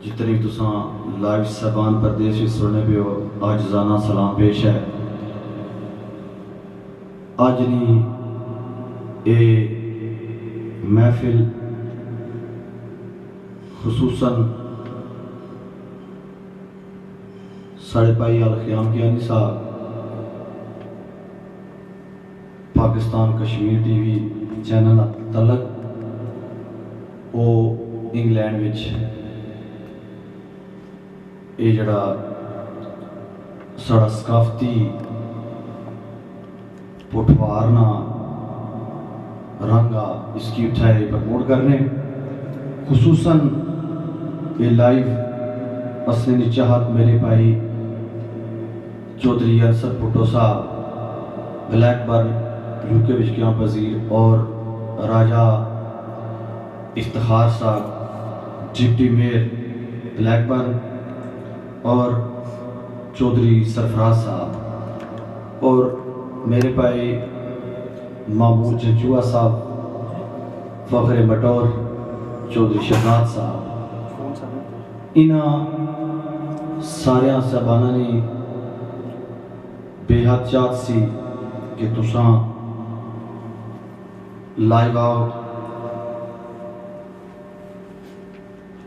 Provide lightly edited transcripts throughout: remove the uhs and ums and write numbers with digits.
جتنی تساں لائیو سبان پردیش سننے پہ ہو آجزانہ سلام پیش ہے. آج نہیں اے محفل خصوصاً ساڑھے پائی الخیام کی آنی صاحب پاکستان کشمیر ٹی وی چینل تلک او انگلینڈ وچ یہ جڑا ساڑا ثقافتی پٹوارنا رنگا اس کی اٹھائے پرموٹ کرنے خصوصاً یہ لائیو اسنے چاہت میرے بھائی چودھری ارشد بھٹو صاحب بلیک برن UK وچ پذیر اور راجہ افتخار صاحب ڈپٹی میئر بلیک برن اور چودھری سرفراز صاحب اور میرے بھائی محمود جنجوہ صاحب فخر مٹور چودھری شہزاد صاحب انہاں ساریاں صاحبانہ نے بے حد چاہت سی کہ تساں لائیو آؤ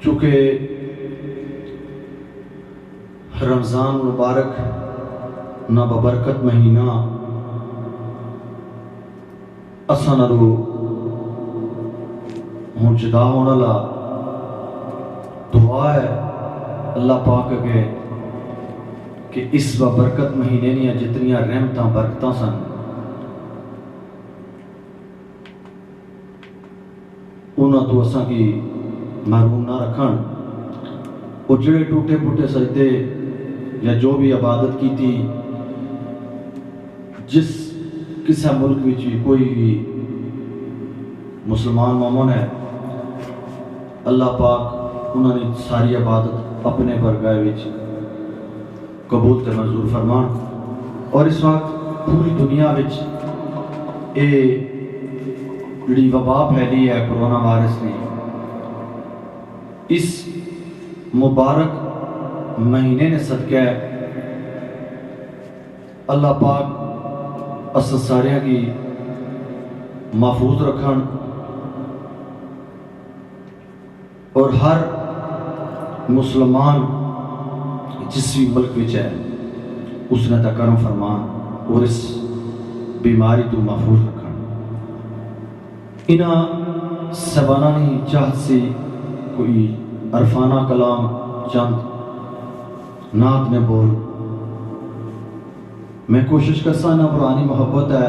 چونکہ رمضان مبارک نہ ببرکت مہینہ اساں نالو ہوں جدا ہونا لا دعا ہے اللہ پاک کے کہ اس ببرکت مہینے نیا جتنیاں رحمتاں برکتاں سن انہاں تو اساں کی محروم نہ رکھن اور جڑے ٹوٹے پھوٹے سجدے یا جو بھی عبادت کی تھی جس کسے ملک میں کوئی بھی مسلمان مومن ہے اللہ پاک انہوں نے ساری عبادت اپنے برگاہ وچ قبول تے منظور فرمان. اور اس وقت پوری دنیا وچ اے جڑی وبا پھیلی ہے کرونا وائرس نے اس مبارک مہینے نے صدقہ اللہ پاک اس ساریاں کی محفوظ رکھن اور ہر مسلمان جس بھی ملک وچ ہے اس نے کرم فرمان اور اس بیماری تو محفوظ رکھن. انہاں سبانہ نہیں چاہت سے کوئی عرفانہ کلام چند نعت میں بول میں کوشش کرسا نہ پرانی محبت ہے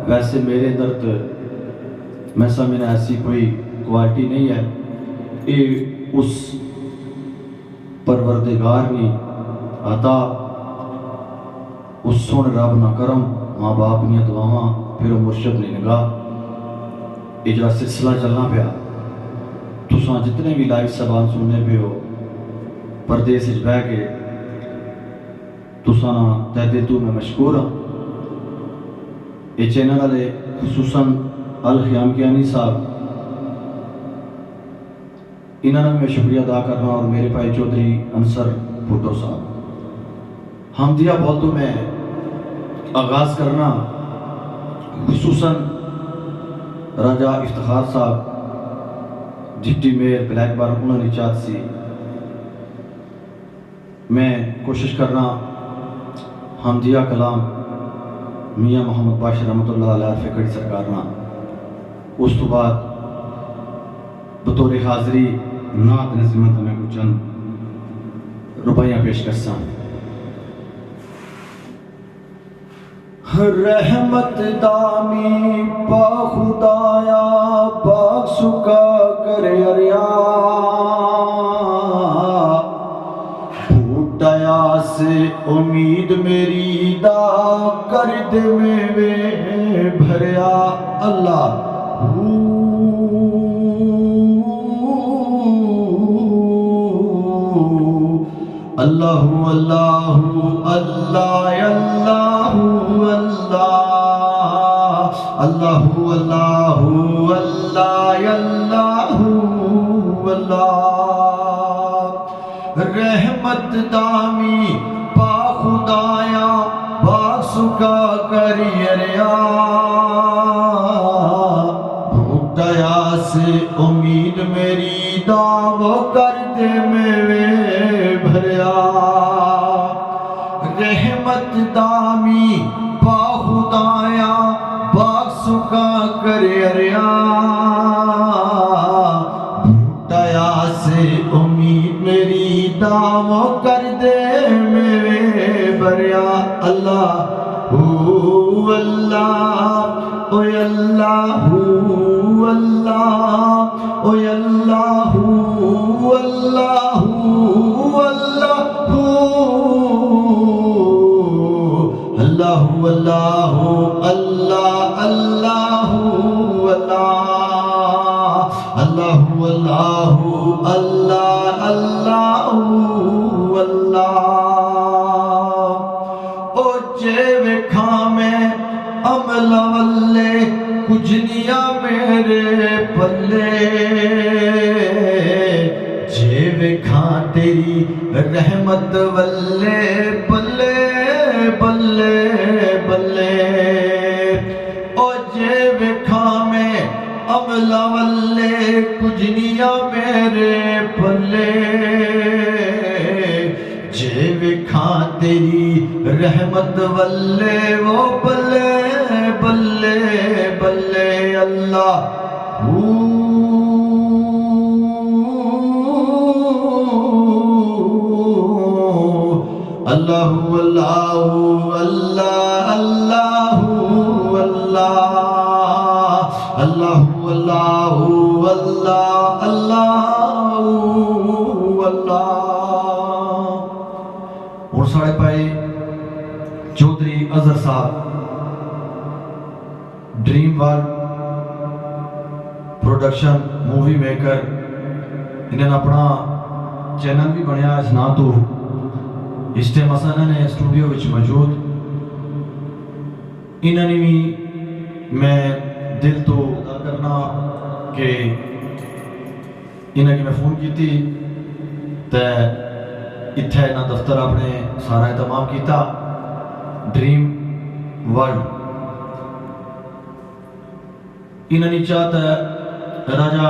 ویسے میرے درد میں سمجھنا ایسی کوئی کوالٹی نہیں ہے یہ اس پروردگار نے عطا اس سن رب نہ کرم ماں باپ نے دعاواں پھر مرشد نے نگاہ یہ جڑا سلسلہ چلنا پیا تساں جتنے بھی لائیو سبان سننے پہ ہو پردیس وچ بہ کے تساں تہ دل تو میں مشکور ہاں. یہ چینل والے خصوصاً الخیام کیانی صاحب انہوں نے میں شکریہ ادا کرنا اور میرے بھائی چودھری انصر بھٹو صاحب حمدیہ بولتوں میں آغاز کرنا خصوصاً راجہ افتخار صاحب ڈپٹی میئر بلیک برن انہوں نے چاہت سی میں کوشش کرنا حمدیہ کلام میاں محمد باشر رحمۃ اللہ علیہ فکری سرکارنا اس تو بعد بطور حاضری نعت نظمت میں کچھ چند روپیاں پیش کرساں. رحمت دامی پا خدایا پاک سکا کرے اریا بھوٹایا سے امید میری دا کر دے میں بھریا اللہ اللہ اللہ اللہ اللہ اللہ اللہ اللہ اللہ اللہ یریا بھوٹایا سے امید میری دعو کر دے میں بھریا رحمت دامی با خدایا باغ سکا کر اریا بھوٹایا سے امید میری دعو کر دے میں بھریا اللہ اللہ او اللہ اللہ او اللہ اللہ اللہ اللہ اللہ اللہ اللہ اللہ اللہ اللہ اللہ او جے وکھاں میں عمل والے کجنیا میرے پلے جے وکھاں تیری رحمت والے پلے بلے بلے او جے وکھاں میں عمل والے کجنیا میرے پلے جے وکھاں تیری رحمت والے وہ بلے بلے بلے اللہ اللہ اللہ اللہ اللہ اللہ اللہ اللہ اللہ اللہ اور ساڑھے پائے چودھری اظہر صاحب dream world production movie maker انہیں اپنا چینل بھی بنیا اس نا تو اس ٹائم مسئلہ نے اسٹوڈیو وچ موجود انہوں نے بھی میں دل تو ادا کرنا کہ انہوں نے میں فون کی تھی تے اتھے نہ دفتر اپنے سارا اہتمام کیتا ڈریم ورلڈ انہوں نے چاہتا راجہ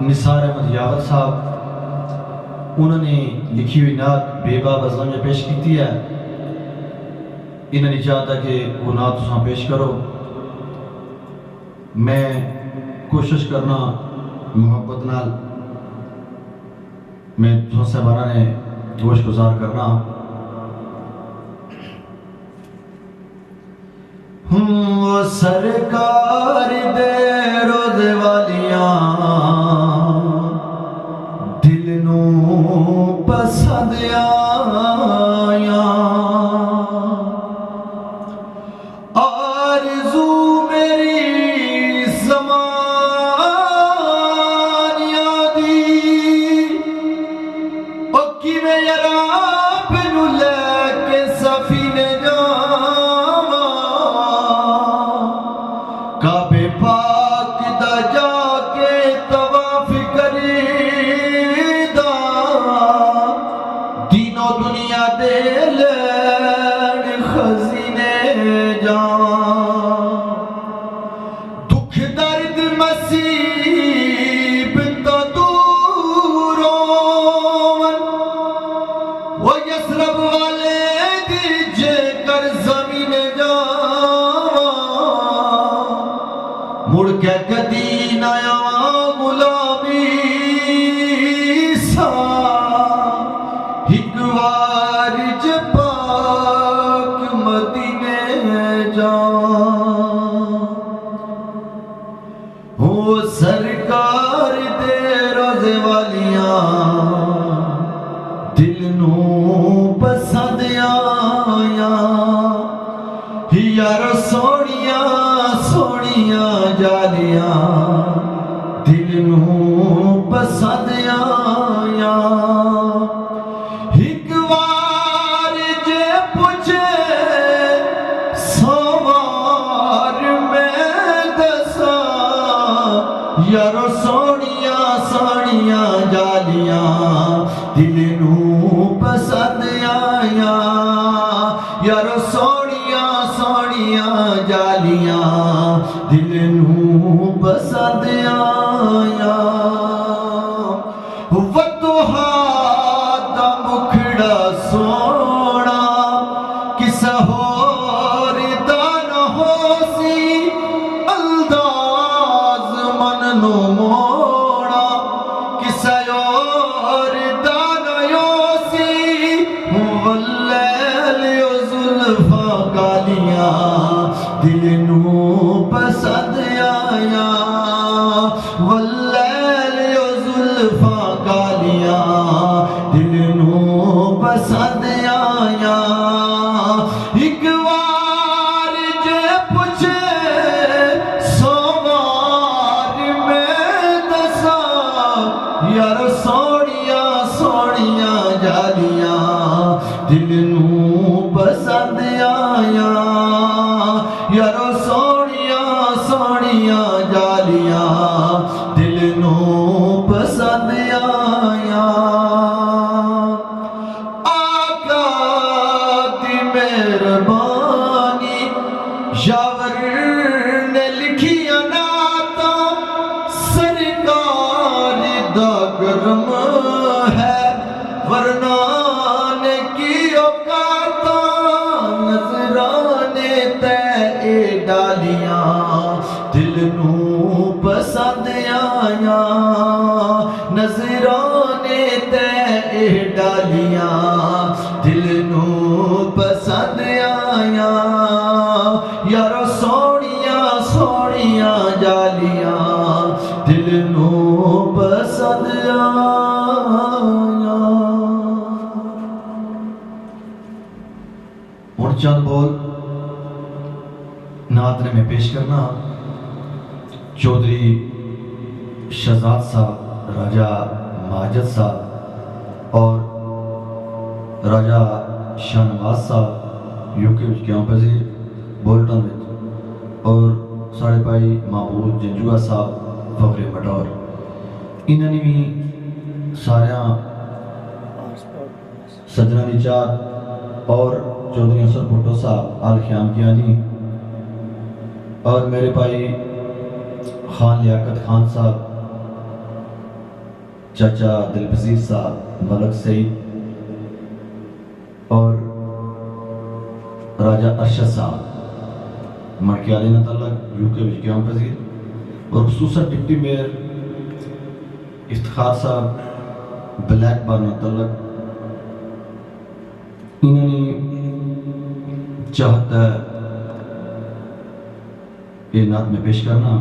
نثار احمد یاور صاحب انہوں نے لکھی ہوئی نعت بے باب ازلم میں پیش کیتی ہے انہوں نے چاہتا کہ وہ نعت اساں پیش کرو میں کوشش کرنا محبت نال میں تساں صاحبانہ نے گوش گزار کرنا سرکار دے روز والیاں دل نو پسند آیاں آرزو میری زمانیاں دی او کیویں یارا پینو لے کے سفینے جاواں کعبے پاک دا جا کے طواف کریدا دین و دنیا دے لین خزینے جاواں دکھ درد مصیبت دور ہون وہ یسرب والے دی جے کر زمین جاواں مڑ کے کدی نیا غلامی سا ایک وار جے پاک مدینے جاواں او سرکار دے روزے والیاں دل نو پسند آیاں یار سونیاں سونیاں جالیاں دل نو پسند آیاں ایک وار جے پوچھے سوار میں دساں یار سونیاں سونیاں جالیاں دل نو پسند آیاں یار سونیاں سونیاں گالیاں دل نو پسند آیا واللیل و زلفاں گالیاں دل نو پسند آیا ایک وار جے پوچھے سوار میں دسا یار سوڑیاں سوڑیاں جالیاں دل نو پسند آیا یارو سوڑیاں سوڑیاں جالیاں دل نو پسند آیا آقا دی مہربانی یاور نے لکھیا نعتاں سرکار دا کرم ہے ورنہ نے کی اوقاتاں نظرانے تے ڈالیاں دل نو پسند آیا نظرانے تے ڈالیاں دل نو پسند آیا یارو سوڑیاں سوڑیاں جالیاں دل نو پسند آیا اور چند بول نعت نے میں پیش کرنا چودھری شہزاد صاحب راجہ ماجد صاحب اور راجہ شاہ نواز صاحب یو کے کیوں پذیر بولٹن وچ اور ساڑے بھائی محمود جنجوہ صاحب فخر مٹور انہوں نے بھی ساریاں سجنہ نچار اور چودھری انصر بھٹو صاحب آل خیام کیانی اور میرے بھائی خان لیاقت خان صاحب چاچا دلپذیر صاحب ملک سعید اور راجہ ارشد صاحب مڑکیالی نہ تعلق یو کے وجکیوں پذیر اور خصوصاً ڈپٹی میئر افتخار صاحب بلیک بار نہ تعلق انہوں نے چاہتا ہے یہ نعت میں پیش کرنا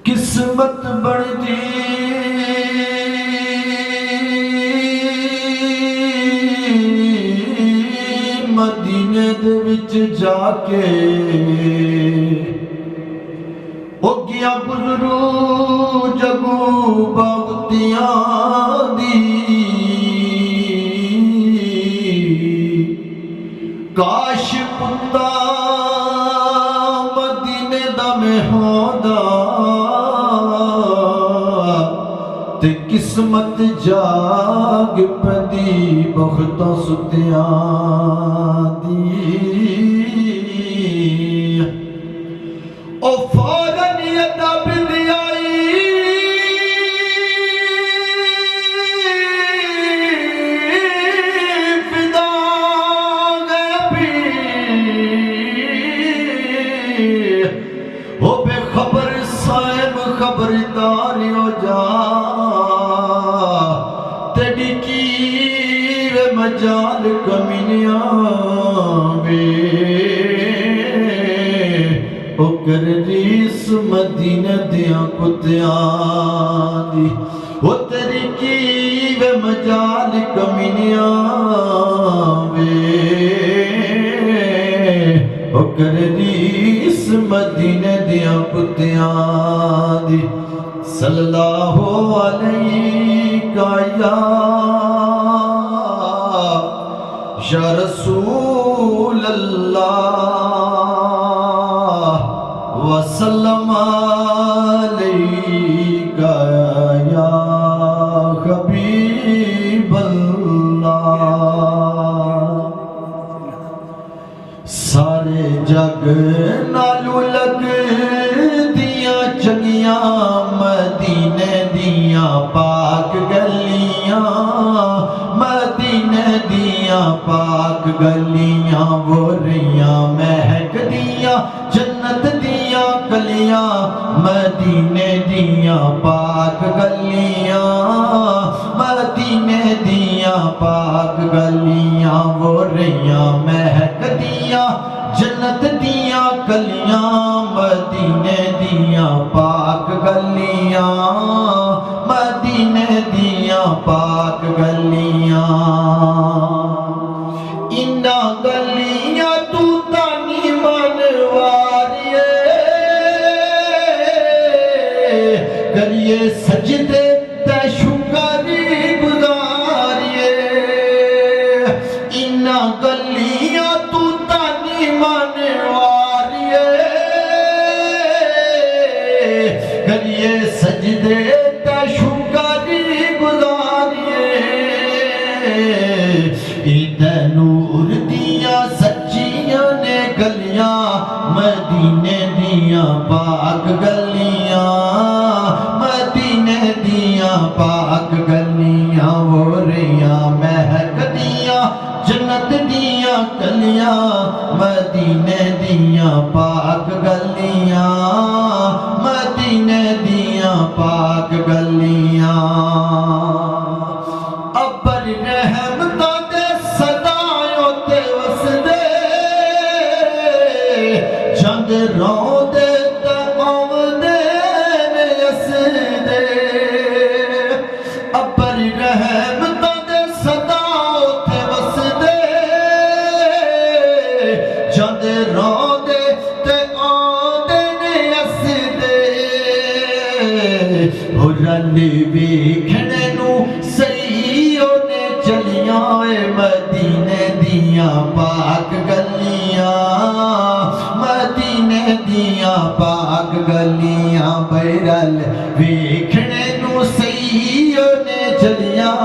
قسمت بڑی مدینے دے وچ جا کے او گیا گزرو جگو بغتیاں دی کاش پتا مدینے دا میں ہوندا تے قسمت جاگ پدی بختاں ستیاں دی او فوراً یدا بلی آئی فدا گئی او بے خبر صاحب خبرداری ہو جا تیری کی وے مجال کمینیاں وے او کر ریس مدینہ دیاں کتیاں دی او تیری کی وے مجال کمینیاں وے او کر ریس مدینہ دیاں کتیاں دی صلی اللہ علیہ یا رسول اللہ وسلم علیکہ یا حبیب اللہ سارے جگ نالو لگ دیاں چنگیاں مدینے دیاں پاک گلیاں مدینے دیاں پاک گلیاں وہ رہیاں مہک دیاں جنت دیاں گلیاں مدینے دیاں پاک گلیاں مدینے دیاں پاک دیا پاک گلیاں انہا گلیاں تو تانی منواریے کریے سجدے تے شکری گزاریے انہا گلیاں تو تانی منواریے کریے سجدے تے شکری گزاریے ایدہ نور دیا سچیاں نے گلیاں مدینے دیا پاک گلیاں مدینے دیا پاک گلیاں وہ رہیاں مہک دیا جنت دیا گلیاں مدینے دیا پاک گلیاں مدینے دیا پاک گلیاں ابر رحمتاں دے صدایوں تے وسدے جنگ رو دے تمام دے یسدے ابر رحمتاں دے صدایوں تے وسدے جنگ رو دے تمام دے یسدے ہو رل ویکھنے نو سیوں نے چلیاں مدینے دیا پاک گلیاں مدینے دیا پاک گلیاں بیرل ویکھنے نو سیوں نے چلیاں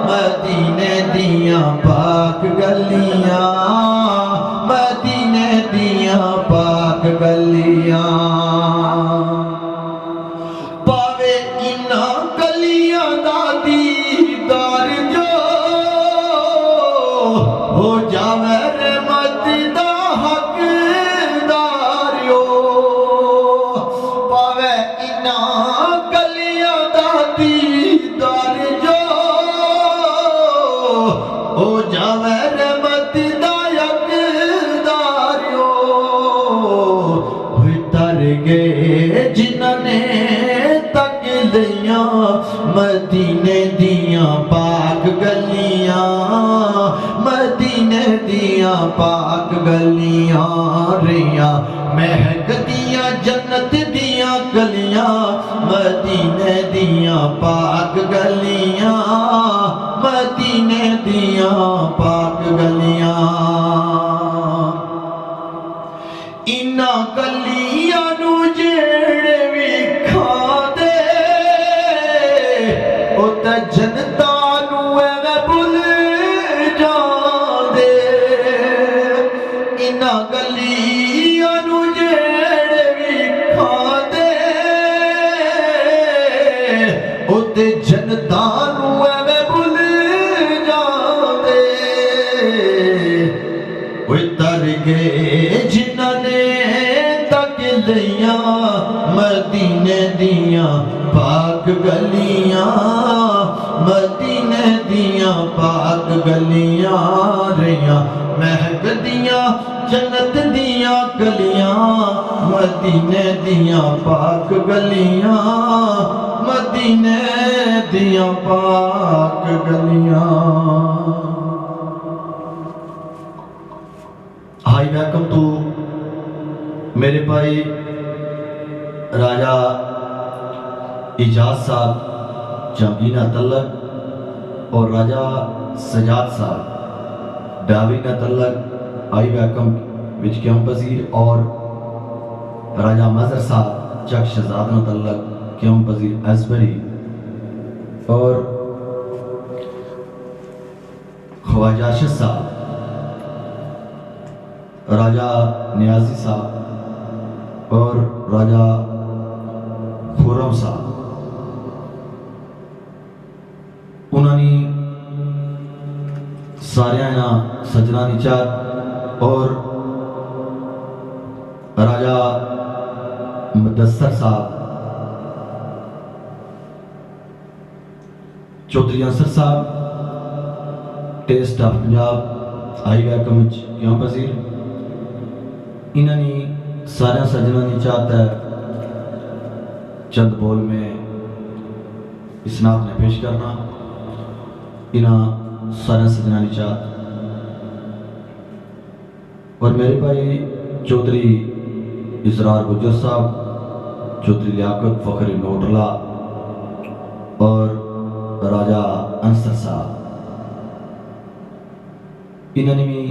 مدینے دیا پاک گلیاں مدینے دیا پاک گلیاں پاوے انہا گلیاں دا دیدار جو ہو جاوے رحمت دا حقداریو پاوے انہا گلیاں دا دیدار جو ہو جاوے رحمت دا حقداریو ہوئی تر گئے جنہاں نے تک لیاں مدینے دیا پاک گلیاں مدینے دیا پاک گلیاں رہیاں مہک دیا جنت دیا گلیاں مدینے دیا پاک گلیاں مدینے دیا پاک گلیاں انہا گلیاں نو جیڑے ویکھا دے او تے جنتاں نو ایویں بھل جاندے انہا گلیاں نو جیڑے ویکھا دے او تے جنتاں نو ایویں بھل جاندے اوے تر گئے جنہاں نے تک لیاں مدینے دیا پاک گلیاں مدینے دیا پاک گلیاں رہیاں مہک دیا جنت دیا گلیاں مدینے دیا پاک گلیاں مدینے دیا پاک گلیاں ہائی ویلکم ٹو میرے بھائی راجہ اجاز صاحب جامعینہ تلک اور راجہ سجاد صاحب ڈاوینہ تلک آئی ویلکم وچ کیوں پذیر اور راجہ مظہر صاحب چک شہزادہ تلک کیوں پذیر ایسبری اور خواجہ اشد صاحب راجہ نیازی صاحب اور راجہ خورم صاحب انہوں نے سارے سجنا نیچار اور راجہ مدثر صاحب چودھری انصر صاحب test of Punjab I welcome کیوں پذیر انہوں نے سارے سجنا نہیں چاہتا ہے چند بول میں اسناد نے پیش کرنا انہاں سارے سجنانی چاہت اور میرے بھائی چودھری اسرار گجر صاحب، چودھری لیاقت فخر نوٹلا اور راجہ انصر صاحب، انہوں نے بھی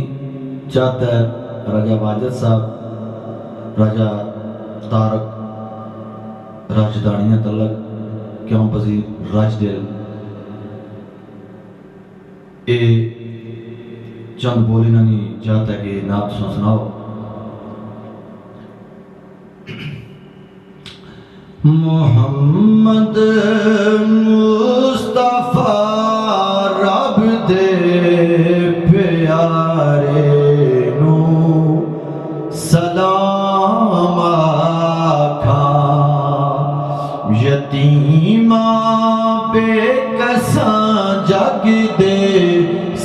چاہتا ہے راجہ واجد صاحب، راجہ تارک راجدانیہ تلک کیوں پذیر راج دل، اے چند بول انہوں نے چاہتا ہے کہ نعت سناؤ۔ محمد مصطفیٰ رب دے پیارے نو سلام آکھا، یتیماں بے کساں جگ دے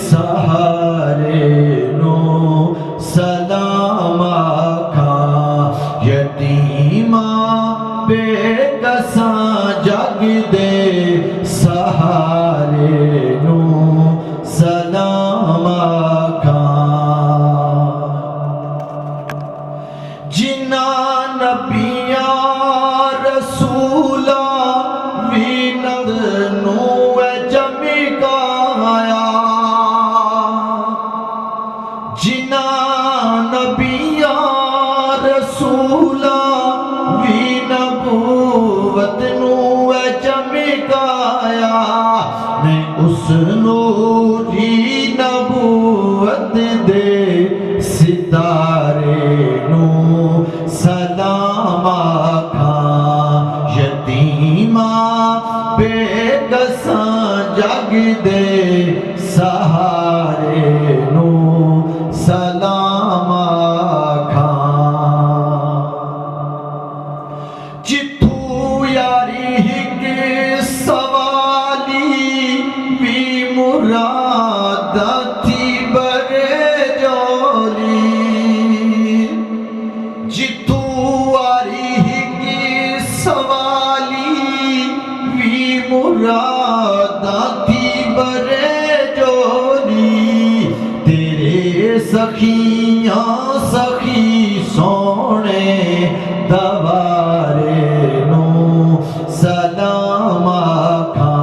سہارے نو سلام آکھا، یتیماں بے کساں جگ دے سہارے نو سلام آکھا، جنہاں نبیاں رسولاں وینند نو جمکایا، جنہاں نبیاں رسولاں نبوت نو چمکایا، میں اس نوری نبوت دے ستارے نو سلام آکھا، یتیماں بے کساں جگ دے سہارے نو سلام آکھا، جتھو یاری ہک سوالی بھی مراد تھی برے جولی، جتھو یاری ہک سوالی بھی مراد تھی برے جولی، تیرے سخیاں سخی سونے دوارے نو سلام آکھا،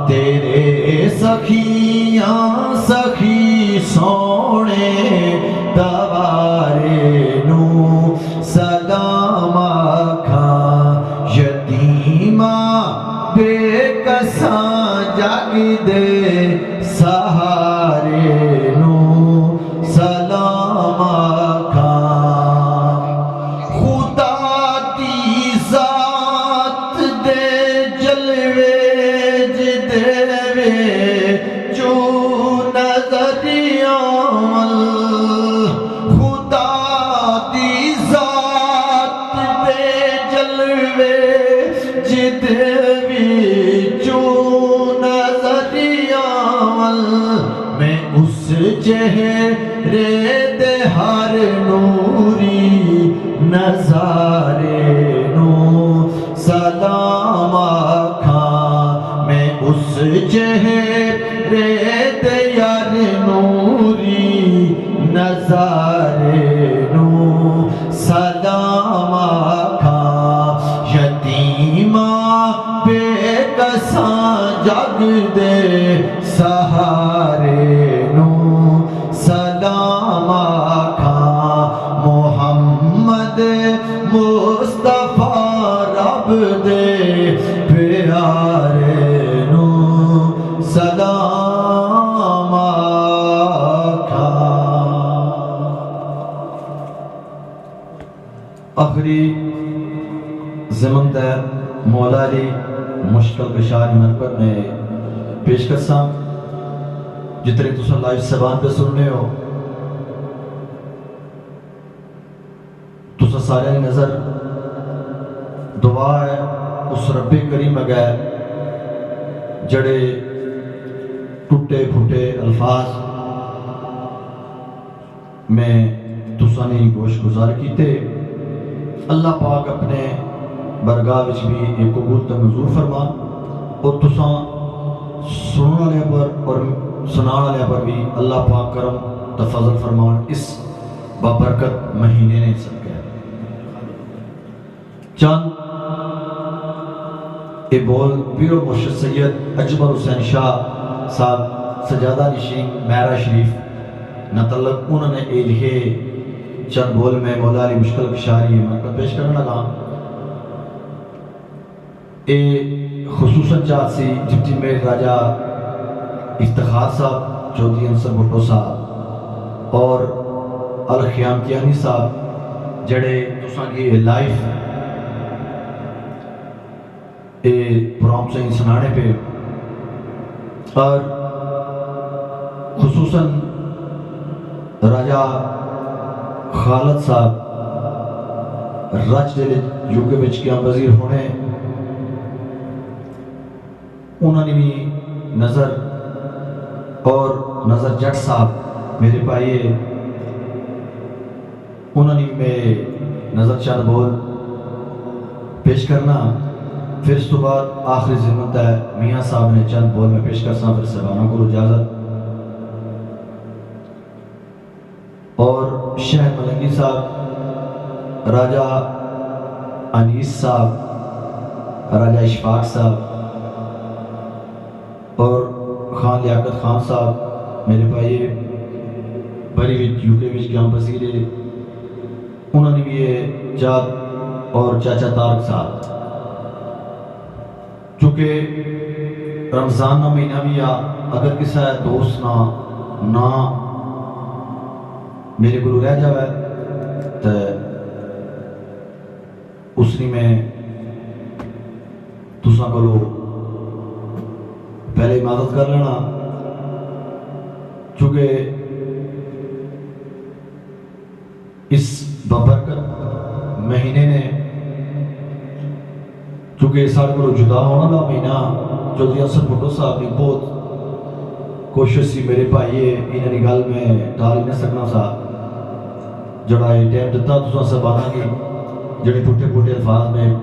تیرے سخیاں سخی سونے دوارے نو سلام آکھا، یتیماں بے کساں جگ دے سہارے نو سلام آکھا، میں اس چہرے دے ہر نوری نظارے نو سلام آکھا، میں اس چہرے دے ہر نوری نظارے نو سلام آکھا، یتیماں بے کساں جگ دے سہارے نو سلام آکھا، محمد مصطفیٰ رب دے پیارے نو سلام آکھا۔ آخری زمن تے مولا علی مشکل کشار منبر میں پیش کرساں، جتنے تساں لائیو سبان پہ سننے ہو، تساں سارے نظر دعا ہے اس رب کریم اگے جڑے ٹوٹے پھوٹے الفاظ میں تساں نے گوش گزار کیتے، اللہ پاک اپنے برگاہ وچ بھی ایک قبول تے منظور فرما، اور تساں سننے والے پر پر اور سنان والے پر بھی اللہ پاک کرم تو فضل فرمان اس بابرکت مہینے نے سب کیا چند یہ بول پیر و مرشد سید اجمل حسین شاہ صاحب سجادہ نشین میرا شریف نتعلق انہوں نے اے لکھے چند بول میں مولا علی مشکل کشاری مرکز پیش کرنے لگا اے خصوصاً چاہت سی جبتی میرے راجہ افتخار صاحب چودھری انصر بھٹو صاحب اور الخیام کیانی صاحب جڑے تساں کی لائف اے پروگرام سے سنانے پہ اور خصوصاً راجہ خالد صاحب رج دے یو کے بچ کیا وزیر ہونے انہوں نے بھی نظر اور نظر جٹ صاحب میرے بھائی انہوں نے میں نظر چاند بول پیش کرنا پھر اس تو بعد آخری ذمت ہے میاں صاحب نے چند بول میں پیش کرسا پھر سبانوں کو اجازت اور شہر ملنگی صاحب راجہ انیس صاحب راجہ اشفاق صاحب اور خان لیاقت خان صاحب میرے بھائی بری وچ یو کے وچ گیام پذیر انہوں نے بھی یہ جات اور چاچا تارک صاحب چونکہ رمضان نہ مہینہ بھی اگر کسی دوست نہ میرے کو رہ جاوے تو اس نے میں تساں کو پہلے عبادت کر لینا چونکہ اس بابرکت مہینے نے چونکہ اس سال کو جدا ہونا دا مہینہ چودھری انصر بھٹو صاحب نے بہت کوشش سی میرے بھائی انہیں گل میں ٹال نہیں سکنا سا جڑا یہ ٹائم دیتا تساں سبانہ کی جڑے پھوٹے پھوٹے الفاظ میں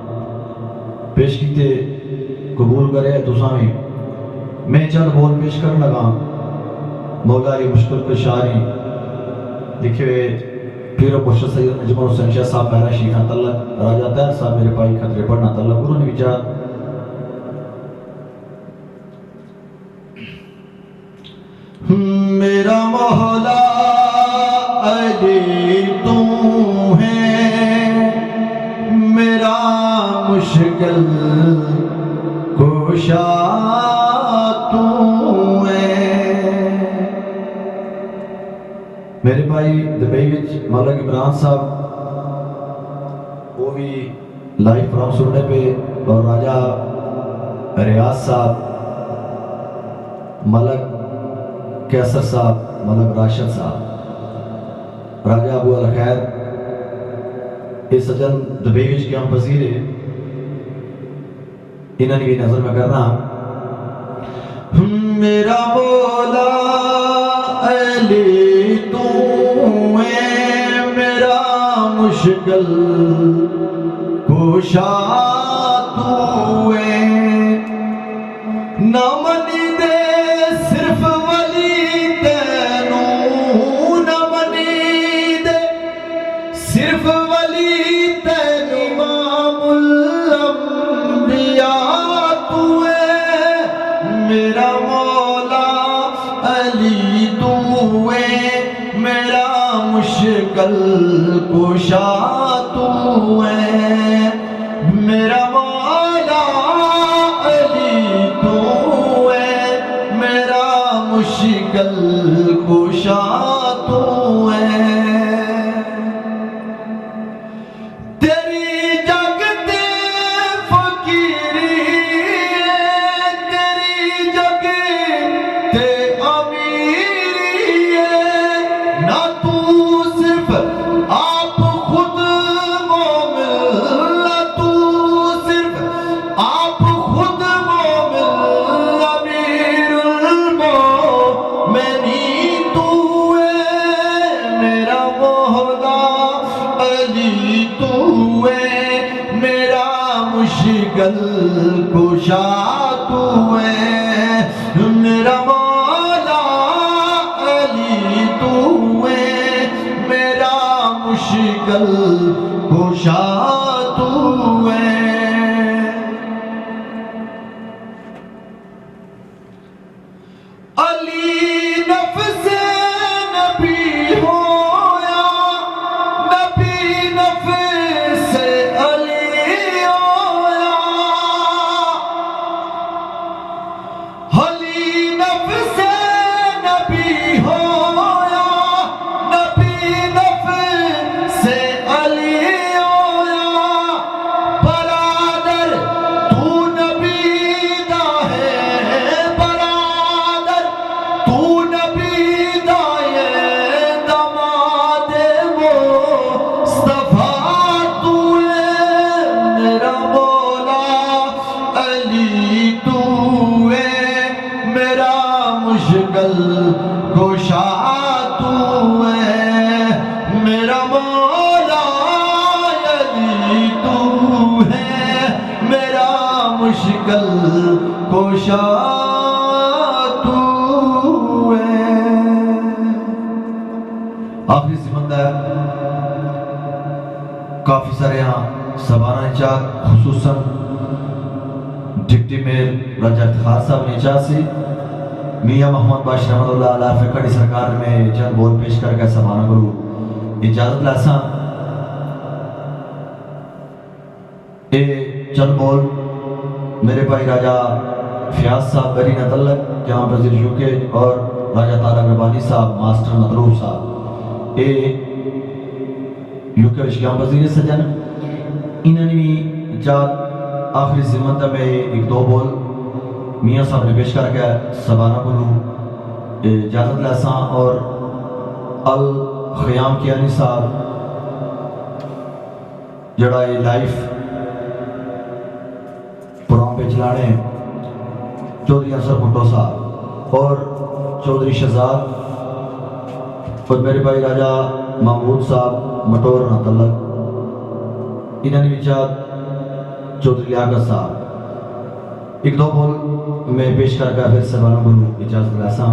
پیش کیتے قبول کرے تساں بھی میں چند بول پیش کرنے لگا مولا علی مشکل کشاری لکھے ہوئے پیر و مرشد سید اجمل حسین شاہ صاحب میرا شیخ تعلق راجہ طاہر صاحب میرے بھائی خطرے پڑھنا تعلق انہوں نے بچا میرا مولا علی تو ہے میرا مشکل کشا تو ہے میرے بھائی دبئی وچ ملک عمران صاحب وہ بھی لائف پروگرام سننے پہ اور راجہ ریاض صاحب ملک کیسر صاحب ملک راشد صاحب راجہ ابو الخیر یہ سجن دبئی وچ قیام پذیر ہے انہوں نے بھی نظر میں کرنا میرا مولا علی تو ہے میرا مشکل کشا تو ہے نہ منی دے صرف ولی تینوں نہ منی دے صرف ولی تین امام الانبیاء تو ہے میرا مولا علی تو ہے میرا مشکل کشا تو ہے میرا مولا علی تو ہے میرا مشکل کشا تو ہے تیری جگتے فقیری تیری جگتے امیری نہ تو صرف آپ خود مومن نہ تو صرف آپ خود مومن امیر المومنین تو ہے میرا مولا علی تو ہے میرا مشکل کشا تو ہے میرا مولا میرا مشکل کشا تو ہے، میرا مولا علی تو ہے، میرا مشکل کشا تو ہے۔ آخری زمن ہے کافی سارے ہاں سبانہ چاہ خصوصاً ڈپٹی میئر راجہ افتخار صاحب نے چاہ سی میاں محمد باش رحمت اللہ علیہ فقڑی سرکار میں چند بول پیش کر کے سبانہ کرو اجازت لاساں اے چند بول میرے بھائی راجہ فیاض صاحب بری نتلق جہاں وزیر یو کے اور راجہ طارق ربانی صاحب ماسٹر مطلوب صاحب اے یو کے وشیام وزیر سجن انہوں نے جات آخری زمن میں ایک دو بول میاں صاحب نے پیش کر کے سبانہ بولو اجازت لاساں اور الخیام کیانی صاحب جڑا یہ لائف پروگرام پہ چلانے چودھری انصر بھٹو صاحب اور چودھری شہزاد اور میرے بھائی راجہ محمود صاحب مٹور نتلق انہوں نے بچات چودھری لیاقت صاحب ایک دو بول میں پیش کر گیا پھر سبانہ بولو اجازت لاساں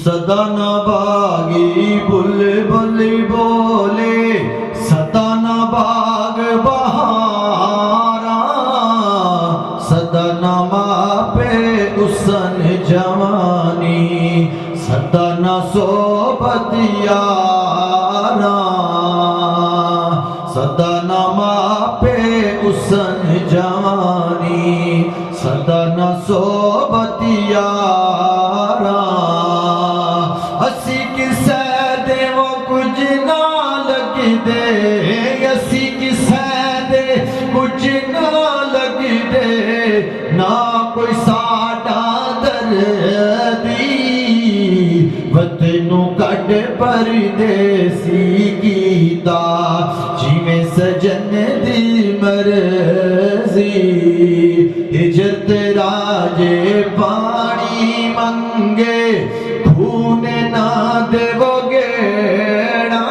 صدا نہ باغی بل بل بولے صدا نہ باغ بہارا صدا نہ ماں پہ حسن جوانی صدا نہ صحبت یارا صدا نہ ماں پہ حسن جوانی صدا نہ صحبت یارا اسی کسے دے وہ کچھ نہ لگ دے اسی کسے دے کچھ نہ لگ دے نہ کوئی ساڈا دردی وطنوں کٹ پردیسی کیتا جیویں سجن دی مرضی ہجرت راجے پانی منگے خون نہ دے وہ گیڑا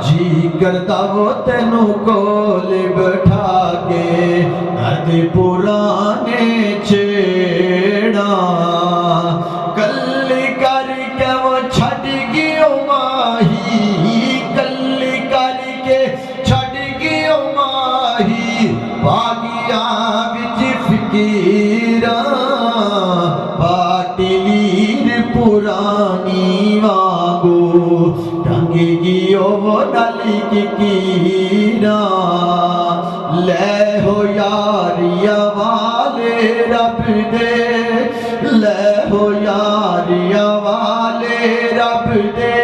جی کرتا وہ تینوں کول بٹھا کے ہد پرانے چھیڑا کلی کر کے وہ چھڑ گیو ماہی کلی کر کے چھڑ گیو ماہی باغیاں وچ فقیراں پاٹلیر پرانی وانگو ڈنگ گیو وہ ڈالی کی کیرا لے ہو یاریا والے رب دے لے ہو یاریا والے رب دے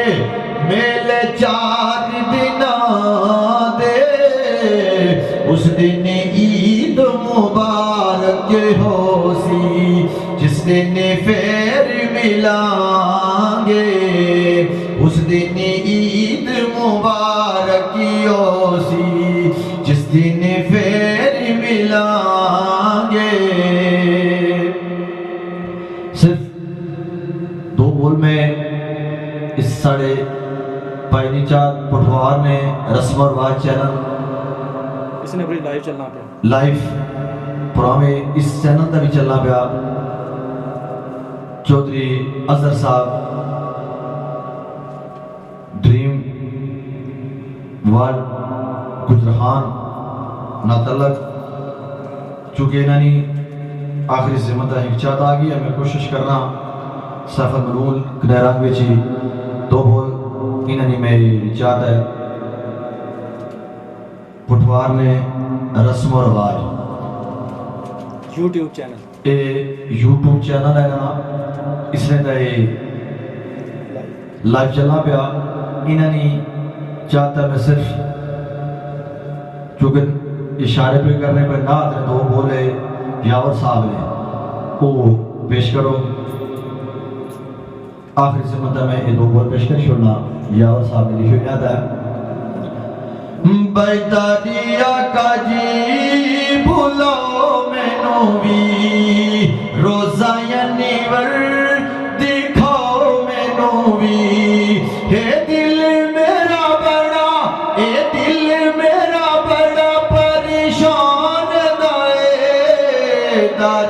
میلے 4 دناں دے اس دن عید مبارک ہو سی جس دن پھر ملیں گے اس دن عید مبارک ہو سی جس دن پھر ملیں گے۔ صرف 2 بول میں اس ساڑے پائنی چاند پٹھوار نے رسم و رواج چینل اس نے بڑی لائیو چلنا پیا لائیو پرانے اس چینل دا بھی چلنا پیا چودھری اظہر صاحب ڈریم ورلڈ گجرہان ناتلق چونکہ انہوں نے آخری زمدہ ایک چاہت آگئی ہے میں کوشش کرنا سفر منول کنیران بیچی 2 بول انہوں نے میں چاہت ہے پٹھوار نے رسم و رواج یوٹیوب چینل یوٹیوب چینل ہے نا اس نے تا یہ لائیو چلنا پیا انہوں نے چاہتا ہے میں صرف چونکہ اشارے پہ کرنے پہ نہ آتے 2 بولے یاور صاحب نے وہ پیش کرو آخری سے مدہ میں یہ 2 بول پیش کر چھوڑنا یاور صاحب نے لکھو یاد ہے بیداری آقا جی بھولو میں نوی